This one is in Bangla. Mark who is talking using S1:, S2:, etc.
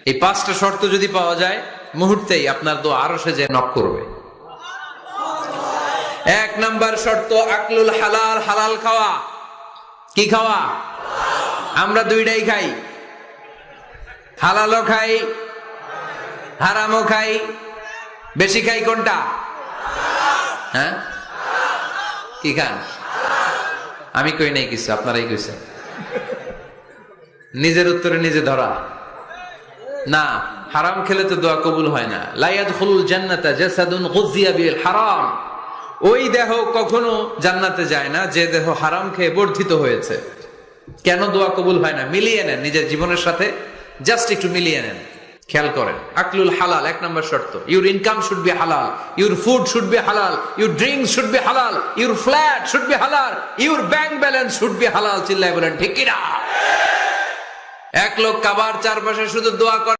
S1: এই পাঁচটা শর্ত যদি পাওয়া যায়, মুহূর্তেই আপনার দোয়া আরশে যে নক করবে। এক নাম্বার শর্ত আকলুল হালাল, হালাল খাওয়া। কি খাওয়া? আমরা দুইটাই খাই, হালালও খাই হারামও খাই। বেশি খাই কোনটা? হ্যাঁ, কি খান? আমি কই নাই কিছু, আপনারাই কইছেন। নিজের উত্তরে নিজে ধরা না। হারাম খেলে তো দোয়া কবুল হয় না। লা ইয়াদখুলুল জান্নাতা জাসাদুন গুযিয়া বিল হারাম। ওই দেহ কখনো জান্নাতে যায় না যে দেহ হারাম খেয়ে বর্ধিত হয়েছে। কেন দোয়া কবুল হয় না? মিলিয়ে নেন নিজের জীবনের সাথে, জাস্ট একটু মিলিয়ে নেন, খেয়াল করেন। আকলুল হালাল এক নাম্বার শর্ত। ইউর ইনকাম শুড বি হালাল, ইউর ফুড শুড বি হালাল, ইউর ড্রিঙ্কস শুড বি হালাল, ইউর ফ্ল্যাট শুড বি হালাল, your bank balance should be হালাল। চিল্লায় বলেন ঠিক কিনা? এক লোক কাবার চারপাশে শুধু দোয়া করে।